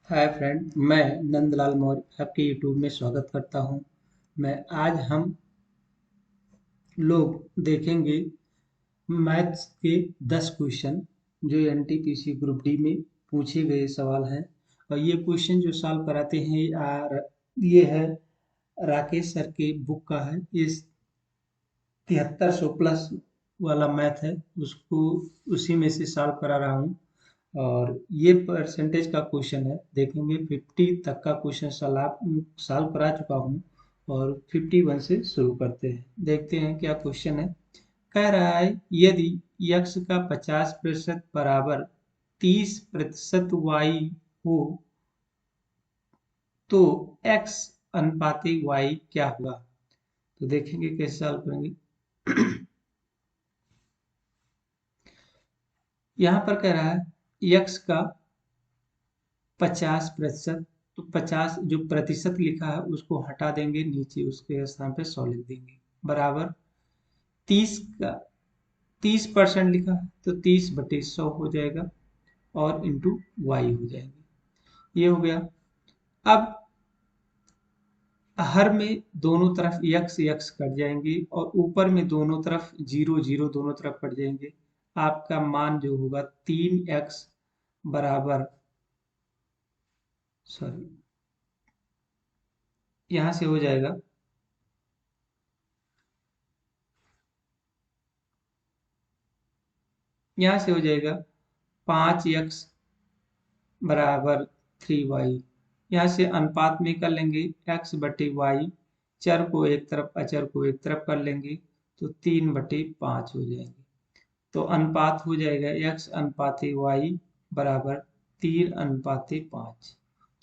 Hi friend, मैं नंदलाल मौर्य आपके YouTube में स्वागत करता हूं। आज हम लोग देखेंगे मैथ्स के 10 क्वेश्चन जो एनटीपीसी ग्रुप डी में पूछे गए सवाल हैं। और ये क्वेश्चन जो सॉल्व कराते हैं ये है राकेश सर के बुक का है। ये 7300 प्लस वाला मैथ है, उसको उसी में से सॉल्व करा रहा हूँ। और ये परसेंटेज का क्वेश्चन है, देखेंगे 50 तक का क्वेश्चन सॉल्व करा चुका हूँ। और 51 से शुरू करते हैं, देखते हैं क्या क्वेश्चन है। कह रहा है यदि यक्स का 50% बराबर 30% वाई हो तो एक्स अनुपाति वाई क्या होगा। तो देखेंगे कैसे सॉल्व करेंगे। यहाँ पर कह रहा है यक्स का 50%, तो 50 जो प्रतिशत लिखा है उसको हटा देंगे, नीचे उसके स्थान पे 100 लिख देंगे। बराबर 30 का 30% लिखा है तो 30/100 हो जाएगा और इंटू वाई हो जाएंगे। ये हो गया। अब हर में दोनों तरफ यक्स यक्स कट जाएंगे और ऊपर में दोनों तरफ जीरो जीरो दोनों तरफ कट जाएंगे। आपका मान जो होगा 3x बराबर, सॉरी, यहां से हो जाएगा यहां से हो जाएगा 5x बराबर 3y। यहाँ से अनुपात में कर लेंगे x/y, चर को एक तरफ अचर को एक तरफ कर लेंगे तो 3/5 हो जाएंगे। तो अनुपात हो जाएगा x/y बराबर 3/5।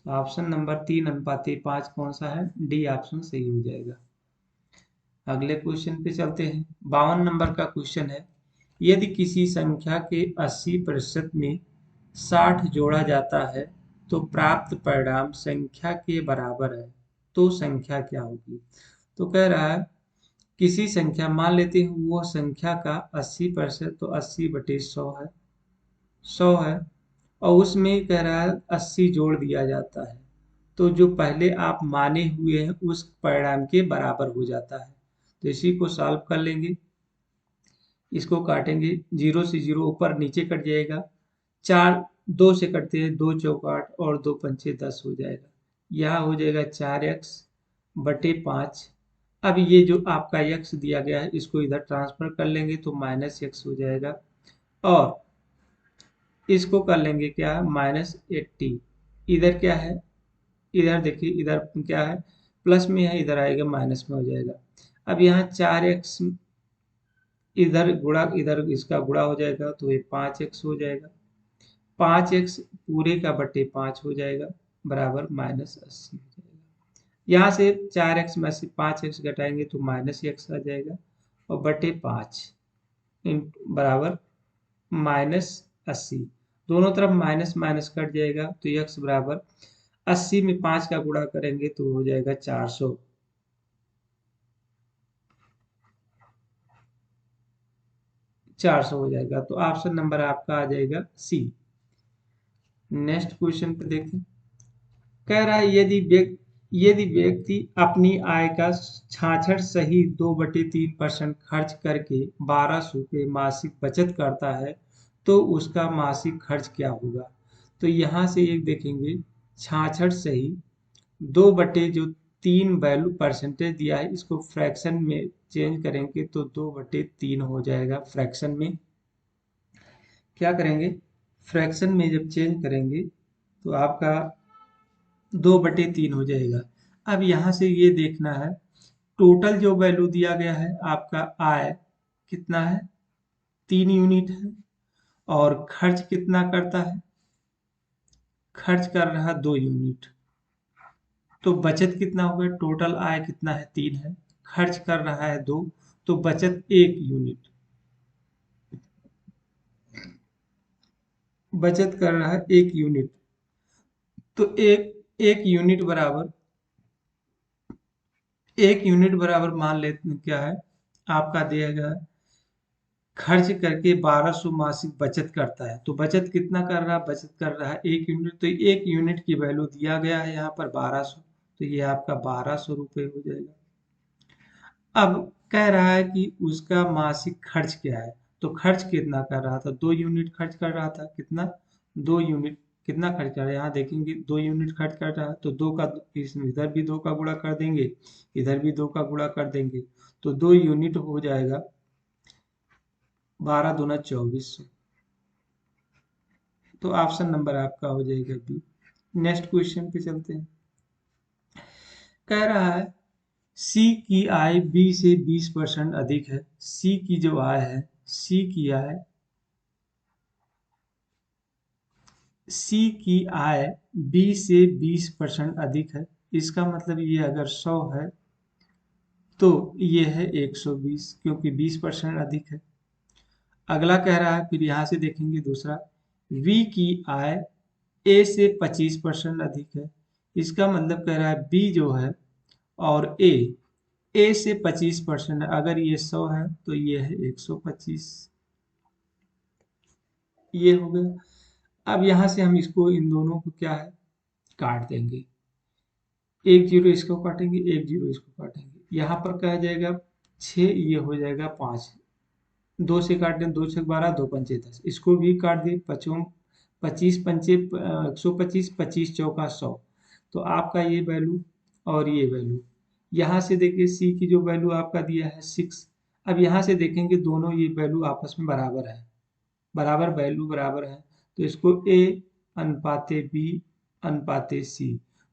तो ऑप्शन नंबर 3/5 कौन सा है? डी ऑप्शन सही हो जाएगा। अगले क्वेश्चन पे चलते हैं। 52 नंबर का क्वेश्चन है, यदि किसी संख्या के 80% में 60 जोड़ा जाता है तो प्राप्त परिणाम संख्या के बराबर है, तो संख्या क्या होगी। तो कह रहा है किसी संख्या, मान लेते हैं वो संख्या का 80%, तो 80/100 है, 100 है। और उसमें कह रहा है 80 जोड़ दिया जाता है तो जो पहले आप माने हुए हैं उस परिणाम के बराबर हो जाता है। तो इसी को सॉल्व कर लेंगे, इसको काटेंगे, जीरो से जीरो ऊपर नीचे कट जाएगा। चार दो से कटते हैं, 2 चौक 8 और 2 पंचे 10 हो जाएगा। यहाँ हो जाएगा 4x/5। अब ये जो आपका x दिया गया है इसको इधर ट्रांसफर कर लेंगे तो -x हो जाएगा। और इसको कर लेंगे क्या है, -80। इधर क्या है, इधर देखिए, इधर क्या है, प्लस में है, इधर आएगा माइनस में हो जाएगा। अब यहाँ 4x इधर गुणा, इधर इसका गुणा हो जाएगा तो ये 5x हो जाएगा। 5x पूरे का बटे 5 हो जाएगा बराबर -80 हो जाएगा। यहाँ से 4x में से 5x घटाएंगे तो -x आ जाएगा और बटे 5 बराबर -80। दोनों तरफ माइनस माइनस कट जाएगा तो x बराबर 80 में 5 का गुणा करेंगे तो हो जाएगा 400। 400 हो जाएगा, तो ऑप्शन नंबर आपका आ जाएगा सी। नेक्स्ट क्वेश्चन पे देखें। कह रहा है यदि व्यक्ति अपनी आय का 66 सही 2/3% खर्च करके 1200 रुपये मासिक बचत करता है तो उसका मासिक खर्च क्या होगा। तो यहाँ से एक देखेंगे, 66 सही 2/3 वैल्यू परसेंटेज दिया है, इसको फ्रैक्शन में चेंज करेंगे तो 2/3 हो जाएगा। फ्रैक्शन में क्या करेंगे, फ्रैक्शन में जब चेंज करेंगे तो आपका 2/3 हो जाएगा। अब यहाँ से ये देखना है, टोटल जो वैल्यू दिया गया है आपका आय कितना है, 3 यूनिट है। और खर्च कितना करता है, खर्च कर रहा 2 यूनिट। तो बचत कितना होगा, टोटल आय कितना है, 3 है, खर्च कर रहा है 2, तो बचत 1 यूनिट। बचत कर रहा है 1 यूनिट। तो एक यूनिट बराबर, 1 यूनिट बराबर मान लेते हैं क्या है आपका दिया गया है, खर्च करके 1200 मासिक बचत करता है। तो बचत कितना कर रहा है? बचत कर रहा है 1 यूनिट। तो 1 यूनिट की वैल्यू दिया गया है यहाँ पर 1200, तो ये आपका 1200 रुपये हो जाएगा। अब कह रहा है कि उसका मासिक खर्च क्या है। तो खर्च कितना कर रहा था? 2 यूनिट खर्च कर रहा था। कितना? 2 यूनिट। कितना खर्च कर रहा है? यहाँ देखेंगे 2 यूनिट खर्च कर रहा है, तो 2 का इधर भी 2 का गुणा कर देंगे, इधर भी 2 का गुणा कर देंगे, तो 2 यूनिट हो जाएगा 12 दूना 2400। तो ऑप्शन नंबर आपका हो जाएगा बी। नेक्स्ट क्वेश्चन पे चलते हैं। कह रहा है सी की आय बी से 20% अधिक है। सी की जो आय है, सी की आय, सी की आय बी से 20% अधिक है। इसका मतलब ये अगर 100 है तो ये है 120, क्योंकि 20% अधिक है। अगला कह रहा है, फिर यहाँ से देखेंगे दूसरा, वी की आय ए से 25% अधिक है। इसका मतलब कह रहा है बी जो है और ए से 25% है। अगर ये 100 है तो ये है 125। ये हो गया। अब यहाँ से हम इसको, इन दोनों को क्या है, काट देंगे। एक जीरो इसको काटेंगे, एक जीरो इसको काटेंगे। यहाँ पर क्या जाएगा 6, ये हो जाएगा 5। दो से काट दें, 2 छक 12, 2 पंचे 10, इसको भी काट दिए। 25 पंचे 125, 25 चौका 100। तो आपका ये वैल्यू और ये वैल्यू, यहाँ से देखिए सी की जो वैल्यू आपका दिया है 6। अब यहाँ से देखेंगे दोनों ये वैल्यू आपस में बराबर है, बराबर वैल्यू बराबर है। तो इसको ए अनुपाते बी अनुपाते सी।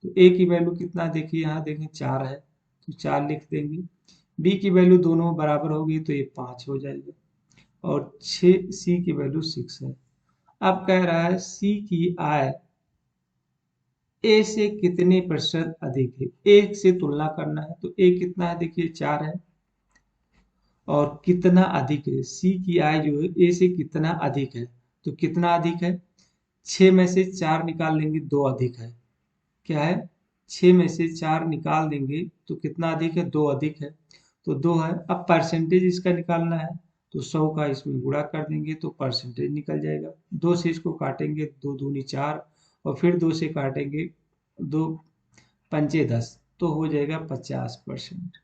तो ए की वैल्यू कितना देखिए, यहाँ देखें 4 है, तो 4 लिख देंगे। बी की वैल्यू दोनों बराबर होगी तो ये 5 हो जाएगा। और 6, सी की वैल्यू 6 है। अब कह रहा है सी की आय ए से कितने प्रतिशत अधिक है। ए से तुलना करना है, तो ए कितना है देखिए 4 है, और कितना अधिक है, सी की आय जो है ए से कितना अधिक है। तो कितना अधिक है, 6 में से 4 निकाल लेंगे, 2 अधिक है। क्या है, 6 में से 4 निकाल देंगे तो कितना अधिक है, 2 अधिक है। तो 2 है। अब परसेंटेज इसका निकालना है, तो 100 का इसमें गुणा कर देंगे तो परसेंटेज निकल जाएगा। 2 से इसको काटेंगे, 2 दूनी 4, और फिर 2 से काटेंगे, 2 पंचे 10, तो हो जाएगा 50%।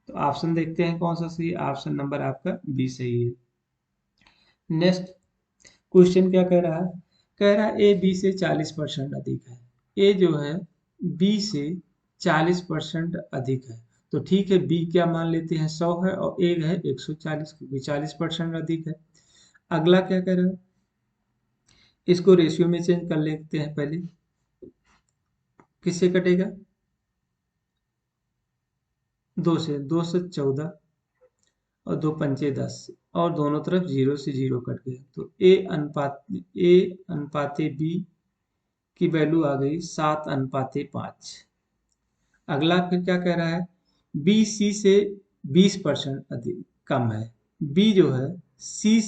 तो ऑप्शन देखते हैं कौन सा सही है। ऑप्शन नंबर आपका बी सही है। नेक्स्ट क्वेश्चन क्या कह रहा है? कह रहा है ए बी से 40% अधिक है। ए जो है बी से 40% अधिक है। तो ठीक है, बी क्या मान लेते हैं 100 है, और ए है 140, क्योंकि 40% अधिक है। अगला क्या कह रहा है, इसको रेशियो में चेंज कर लेते हैं पहले। किससे कटेगा? 2 से, 2 से 14, और 2 पंचे 10, और दोनों तरफ 0 से 0 कट गया। तो ए अनुपाते बी की वैल्यू आ गई 7:5। अगला फिर क्या कह रहा है, बी सी से 20% अधिक कम है। बी जो है सी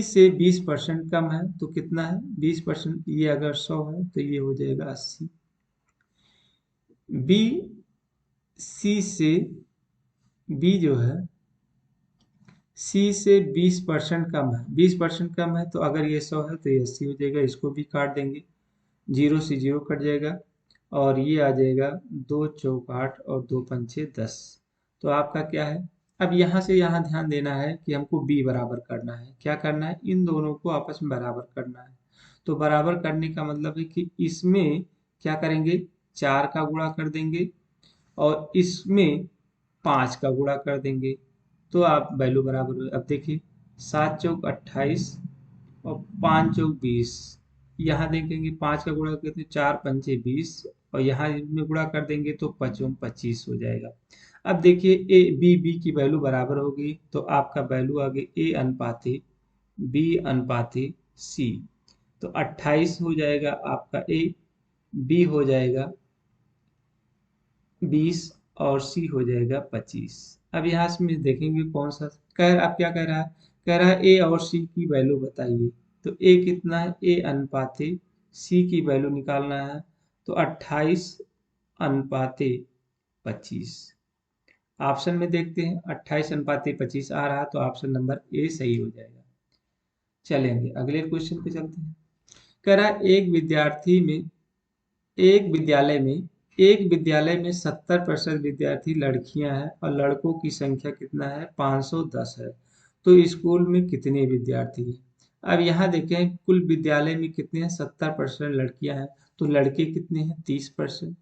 से 20% कम है, तो कितना है 20%, ये अगर 100 है तो ये हो जाएगा 80। बी सी से, बी जो है सी से 20% कम है, 20% कम है, तो अगर ये 100 है तो ये 80 हो जाएगा। इसको भी काट देंगे, 0 से 0 कट जाएगा, और ये आ जाएगा 2 चौक 8 और 2 पंचे 10। तो आपका क्या है, अब यहाँ से यहाँ ध्यान देना है कि हमको बी बराबर करना है। क्या करना है, इन दोनों को आपस में बराबर करना है। तो बराबर करने का मतलब है कि इसमें क्या करेंगे, 4 का गुणा कर देंगे, और इसमें 5 का गुणा कर देंगे, तो आप वैल्यू बराबर हो। अब देखिए 7 चौक 28 और 5 चौक 20। यहाँ देखेंगे 5 का गुणा करते 4 पंचे 20, और यहाँ में गुणा कर देंगे तो 5 25 हो जाएगा। अब देखिए ए बी, बी की वैल्यू बराबर होगी, तो आपका वैल्यू आ गई ए अनुपाते बी अनुपाते सी। तो 28 हो जाएगा आपका ए, बी हो जाएगा 20, और सी हो जाएगा 25। अब यहाँ से में देखेंगे कौन सा अब क्या कह रहा है, कह रहा है ए और सी की वैल्यू बताइए। तो ए कितना है, ए अनुपाते सी की वैल्यू निकालना है, तो 28 अनुपाते 25। ऑप्शन में देखते हैं 28:25 आ रहा, तो ऑप्शन नंबर ए सही हो जाएगा। चलेंगे अगले क्वेश्चन पे चलते हैं। कह रहा है एक विद्यालय में 70% विद्यार्थी लड़कियां हैं और लड़कों की संख्या कितना है, 510 है। तो स्कूल में कितने विद्यार्थी हैं? अब यहाँ देखें कुल विद्यालय में कितने हैं, 70% लड़कियां हैं, तो लड़के कितने हैं, 30%।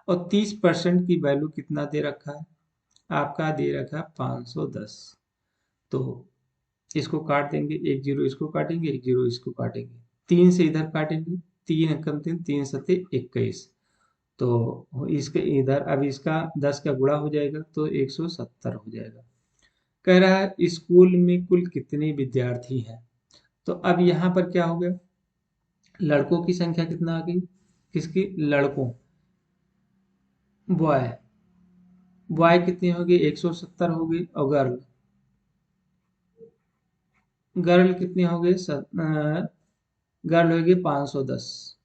और 30% की वैल्यू कितना दे रखा है, आपका दे रखा है 510। तो इसको काट देंगे, एक जीरो इसको काटेंगे, एक जीरो इसको काटेंगे, तीन से इधर काटेंगे, तीन एकम तीन, तीन सत्ते 21। तो इसके इधर अब इसका 10 का गुणा हो जाएगा तो 170 हो जाएगा। कह रहा है स्कूल में कुल कितने विद्यार्थी हैं। तो अब यहाँ पर क्या हो गया, लड़कों की संख्या कितना आ गई, किसकी, लड़कों, बॉय, बॉय कितने हो गए, 170 हो गए। और गर्ल, गर्ल कितने हो गए, गर्ल हो गए 510।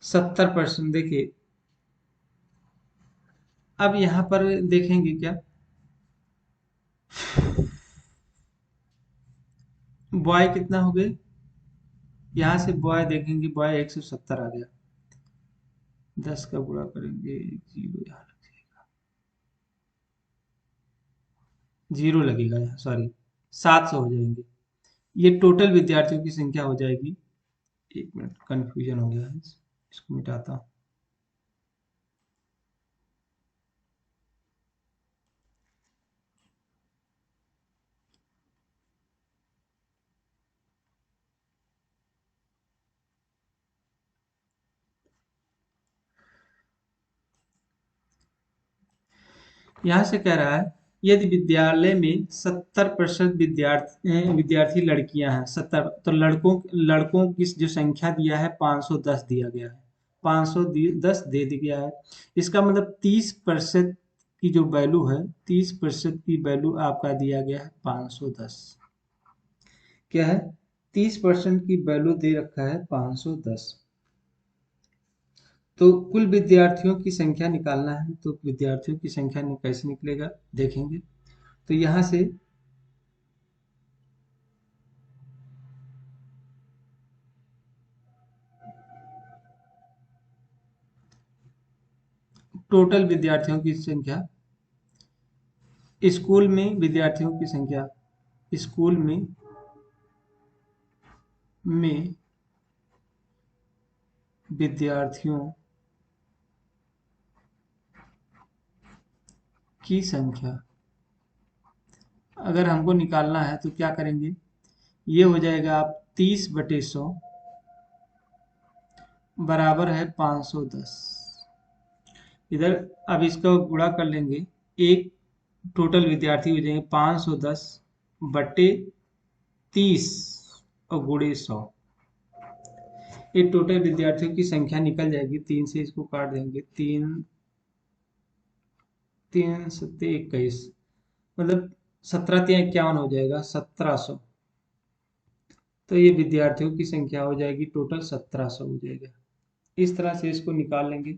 70%। देखिए अब यहाँ पर देखेंगे क्या, बॉय कितना हो गए, यहाँ से बॉय देखेंगे, बॉय 170 आ गया, 10 का गुणा करेंगे, जीरो यहाँ लग जाएगा, जीरो लगेगा यहाँ, सॉरी 700 हो जाएंगे। ये टोटल विद्यार्थियों की संख्या हो जाएगी। एक मिनट कंफ्यूजन हो गया है, इसको मिटाता हूँ। यहाँ से कह रहा है यदि विद्यालय में 70% विद्यार्थी लड़कियां हैं, 70, तो लड़कों की जो संख्या दिया है 510 दिया गया है, 510 दे दिया है। इसका मतलब 30% की जो वैल्यू है, 30% की वैल्यू आपका दिया गया है 510। क्या है, 30% की वैल्यू दे रखा है 510। तो कुल विद्यार्थियों की संख्या निकालना है, तो विद्यार्थियों की संख्या कैसे निकलेगा देखेंगे। तो यहाँ से टोटल विद्यार्थियों की संख्या, स्कूल में विद्यार्थियों की संख्या, स्कूल में विद्यार्थियों की संख्या अगर हमको निकालना है तो क्या करेंगे, ये हो जाएगा आप 30/100 बराबर है 510। इधर अब इसका गुणा कर लेंगे, एक टोटल विद्यार्थी हो जाएंगे 510/30 और गुणे 100। ये टोटल विद्यार्थियों की संख्या निकल जाएगी, तीन से इसको काट देंगे, तीन, तीन सत्ते 21, मतलब 17×51 हो जाएगा, 1700। तो ये विद्यार्थियों की संख्या हो जाएगी टोटल 1700 हो जाएगा। इस तरह से इसको निकाल लेंगे।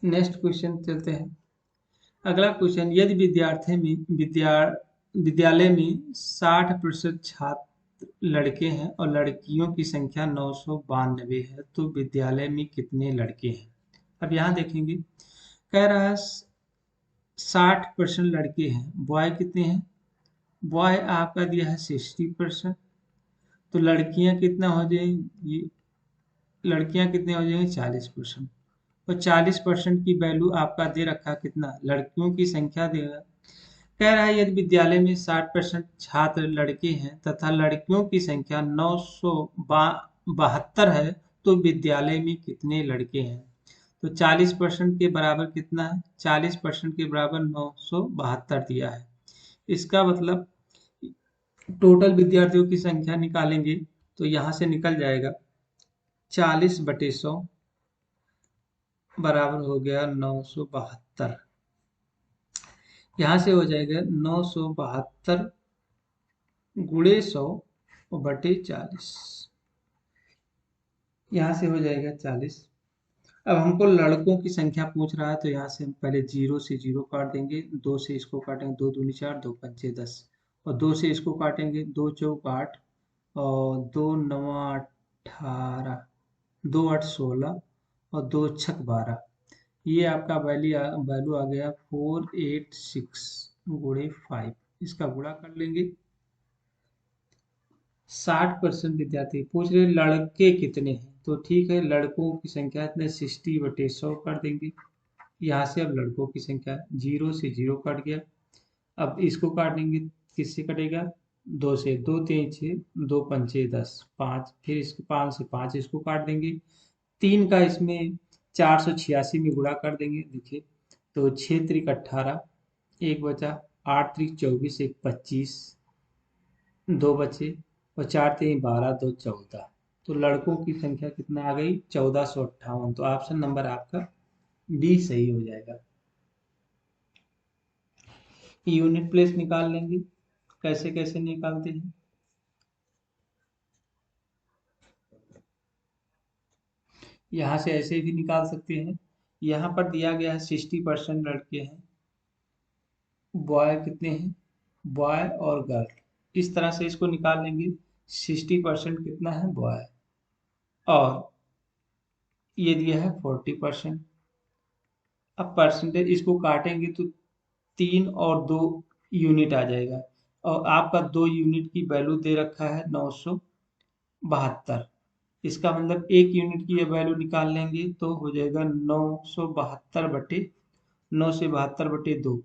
नेक्स्ट क्वेश्चन चलते हैं। अगला क्वेश्चन, यदि विद्यालय में 60% छात्र लड़के हैं और लड़कियों की संख्या 992 है, तो विद्यालय में कितने लड़के हैं। अब यहाँ देखेंगे, कह रहा है 60% लड़के हैं, बॉय कितने हैं, बॉय आपका दिया है 60%। तो लड़कियां कितना हो जाएंगी, लड़कियां कितने हो जाएंगी 40%। और 40% की वैल्यू आपका दे रखा कितना, लड़कियों की संख्या दे रहा, कह रहा है यदि विद्यालय में 60% छात्र लड़के हैं तथा लड़कियों की संख्या 972 है, तो विद्यालय में कितने लड़के हैं। तो 40% के बराबर कितना है, 40% के बराबर 972 दिया है। इसका मतलब टोटल विद्यार्थियों की संख्या निकालेंगे तो यहाँ से निकल जाएगा 40/100 बराबर हो गया 972। यहाँ से हो जाएगा 972 गुणे 100 बटे 40। यहाँ से हो जाएगा 40। अब हमको लड़कों की संख्या पूछ रहा है, तो यहाँ से हम पहले 0 से 0 काट देंगे, 2 से इसको काटेंगे, 2 दूनी 4, 2 पंचे 10, और 2 से इसको काटेंगे, 2 चौक 8, और 2 नवा 18, 2 8 16, और 2 छक 12। ये आपका वैल्यू आ गया 486 गुणे 5। इसका गुणा कर लेंगे। 60% विद्यार्थी पूछ रहे लड़के कितने हैं, तो ठीक है, लड़कों की संख्या इतने 60/100 कर देंगे। यहाँ से अब लड़कों की संख्या 0 से 0 कट गया। अब इसको काटेंगे, किससे कटेगा, 2 से, 2 3 6, 2 पंचे 10, 5, फिर इसको 5 से 5 इसको काट देंगे। 3 का इसमें 486 में गुणा कर देंगे, देखिए, तो 6 त्रिक 18, एक बचा, 8 त्रिक 24, एक 25, दो बचे, और 4 3 12, 2 14। तो लड़कों की संख्या कितना आ गई, 1458। तो ऑप्शन नंबर आपका बी सही हो जाएगा। यूनिट प्लेस निकाल लेंगे, कैसे कैसे निकालते हैं। यहाँ से ऐसे भी निकाल सकते हैं। यहाँ पर दिया गया है 60% लड़के हैं, बॉय कितने हैं, बॉय और गर्ल। इस तरह से इसको निकाल लेंगे। 60% कितना है, बॉय, और ये दिया है 40%। अब परसेंटेज इसको काटेंगे तो 3 और 2 यूनिट आ जाएगा, और आपका 2 यूनिट की वैल्यू दे रखा है 972। इसका मतलब 1 यूनिट की वैल्यू निकाल लेंगे तो हो जाएगा 972/2।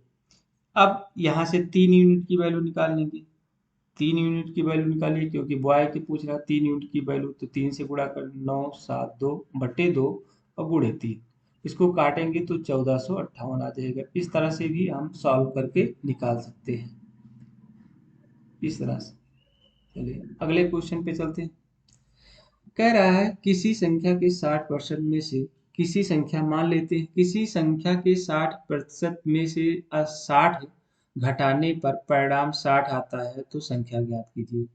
अब यहाँ से 3 यूनिट की वैल्यू निकाल लेंगे। 3 यूनिट की वैल्यू निकालिए, क्योंकि बॉय की पूछ रहा है 3 यूनिट की वैल्यू, तो 3 से गुणा कर 972/2 और गुणे 3। इसको काटेंगे तो 1458 आ जाएगा। इस तरह से भी हम सॉल्व करके निकाल सकते हैं, इस तरह से। चलिए अगले क्वेश्चन पे चलते हैं। कह रहा है किसी संख्या के 60% में से किसी संख्या, मान लेते हैं किसी संख्या के 60% में से 60 घटाने पर परिणाम 60 आता है, तो संख्या ज्ञात कीजिए।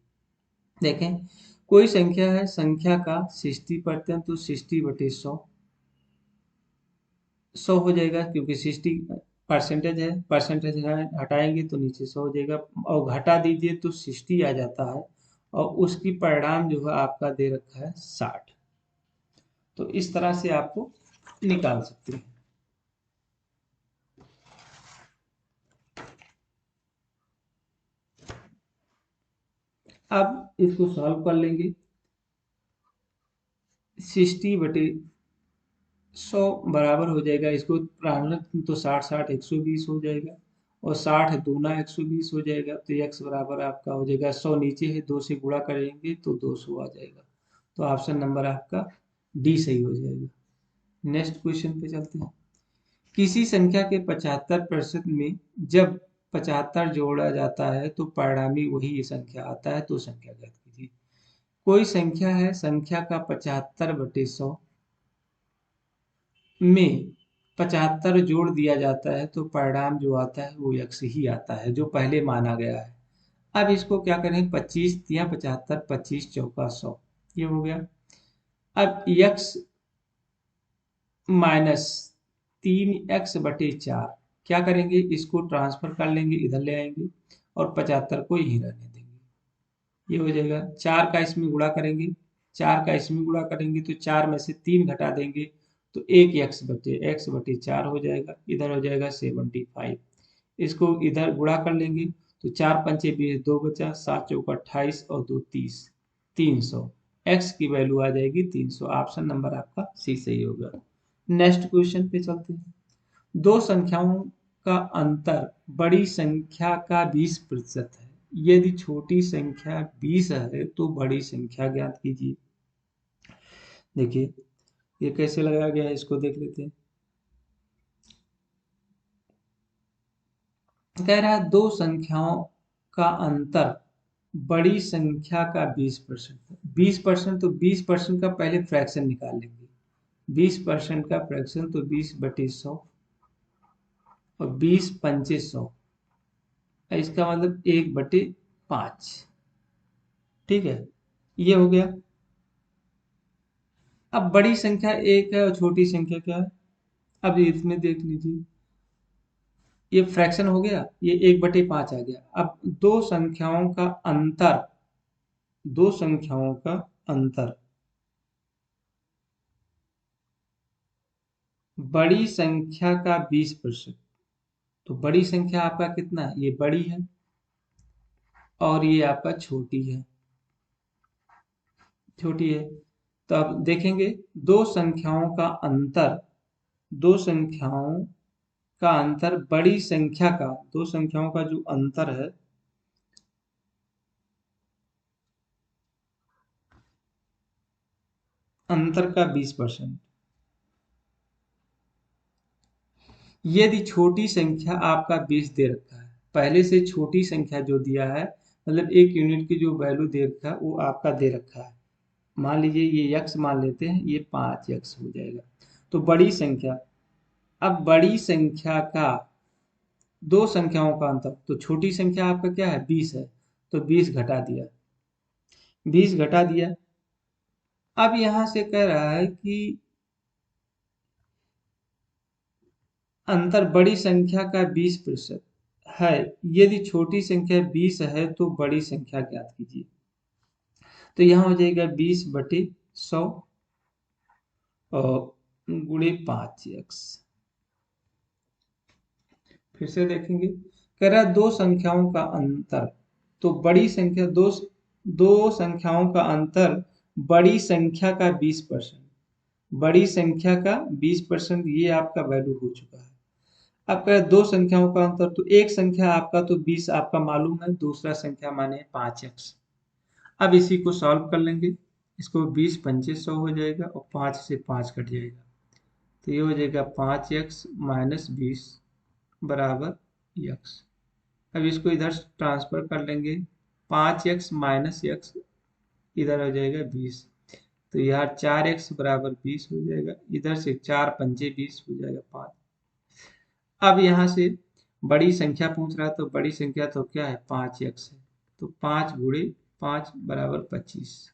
देखें, कोई संख्या है, संख्या का 60%, तो 60/100, 100 हो जाएगा, क्योंकि 60 परसेंटेज है, परसेंटेज हटाएंगे तो नीचे 100 हो जाएगा, और घटा दीजिए तो 60 आ जाता है, और उसकी परिणाम जो है आपका दे रखा है 60। तो इस तरह से आपको निकाल सकते हैं। अब इसको सॉल्व कर लेंगे। 60/100 बराबर हो जाएगा, इसको प्रारंभ तो 60 120 हो जाएगा, और 60 दूना 120 हो जाएगा, तो x बराबर आपका हो जाएगा 100 नीचे है, 2 से गुणा करेंगे तो 200 आ जाएगा। तो ऑप्शन नंबर आपका डी सही हो जाएगा। नेक्स्ट क्वेश्चन पे चलते हैं। किसी संख्या के 75% में जब 75 जोड़ा जाता है तो परिणामी वही संख्या आता है, तो संख्या ज्ञात कीजिए। कोई संख्या है, संख्या का 75/100 में 75 जोड़ दिया जाता है, तो परिणाम जो आता है वो यक्स ही आता है, जो पहले माना गया है। अब इसको क्या करें, 25 या 75, 25 चौका 100, ये हो गया। अब यक्स माइनस 3x/4, क्या करेंगे, इसको ट्रांसफर कर लेंगे, इधर ले आएंगे, और 75 को यहीं रहने देंगे। ये हो जाएगा। 4 का इसमें गुणा करेंगे, 4 का इसमें गुणा करेंगे तो 4 में से 3 घटा देंगे, तो एक x/4 हो जाएगा, इधर हो जाएगा 75। इसको इधर गुणा कर लेंगे तो 4 पंचे 20, 2 बचा, 7 चौका 28, और 2 30, 300। x की वैल्यू आ जाएगी 300। ऑप्शन नंबर आपका सी सही होगा। नेक्स्ट क्वेश्चन पे चलते हैं। दो संख्याओं का अंतर बड़ी संख्या का 20% है, यदि छोटी संख्या 20 है तो बड़ी संख्या ज्ञात कीजिए। देखिए ये कैसे लगाया गया है, इसको देख लेते हैं। कह रहा है दो संख्याओं का अंतर बड़ी संख्या का 20%। 20%, तो 20% का पहले फ्रैक्शन निकाल लेंगे। 20% का फ्रैक्शन तो 20/100, और 20 पंचे 100, इसका मतलब 1/5। ठीक है, ये हो गया। अब बड़ी संख्या एक है और छोटी संख्या क्या है, अब इसमें देख लीजिए, ये फ्रैक्शन हो गया, ये 1/5 आ गया। अब दो संख्याओं का अंतर बड़ी संख्या का 20%। तो बड़ी संख्या आपका कितना है, ये बड़ी है और ये आपका छोटी है। तो अब देखेंगे, दो संख्याओं का अंतर दो संख्याओं का अंतर बड़ी संख्या का दो संख्याओं का जो अंतर है, अंतर का 20%। यदि छोटी संख्या आपका 20 दे रखा है, पहले से छोटी संख्या जो दिया है, मतलब 1 यूनिट की जो वैल्यू दे रखा है वो आपका दे रखा है, मान लीजिए ये x मान लेते हैं, ये 5x हो जाएगा। तो बड़ी संख्या, अब बड़ी संख्या का दो संख्याओं का अंतर, तो छोटी संख्या आपका क्या है, 20 है, तो 20 घटा दिया। अब यहां से कह रहा है कि अंतर बड़ी संख्या का 20% है। यदि छोटी संख्या 20 है तो बड़ी संख्या ज्ञात कीजिए। तो यहाँ हो जाएगा 20/100 और गुणे 5x। फिर से देखेंगे, कह रहा है दो संख्याओं का अंतर, तो बड़ी संख्या दो संख्याओं का अंतर बड़ी संख्या का 20%, बड़ी संख्या का 20%, ये आपका वैल्यू हो चुका है। अब कह दो संख्याओं का अंतर, तो एक संख्या आपका तो 20 आपका मालूम है, दूसरा संख्या माने 5x। अब इसी को सॉल्व कर लेंगे, इसको 20×5 = 100 हो जाएगा और 5 से 5 कट जाएगा, तो ये हो जाएगा 5x - 20 बराबर x। अब इसको इधर ट्रांसफर कर लेंगे, 5x - x इधर हो जाएगा 20, तो यार 4x बराबर 20 हो जाएगा, इधर से 4×5 = 20 हो जाएगा 5। अब यहाँ से बड़ी संख्या पूछ रहा है, तो बड़ी संख्या तो क्या है, 5x है, तो 5×5 = 25।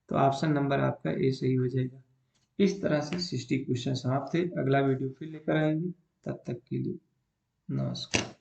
तो ऑप्शन नंबर आपका ए सही हो जाएगा। इस तरह से 60 क्वेश्चन समाप्त थे। अगला वीडियो फिर लेकर आएंगे, तब तक के लिए नमस्कार।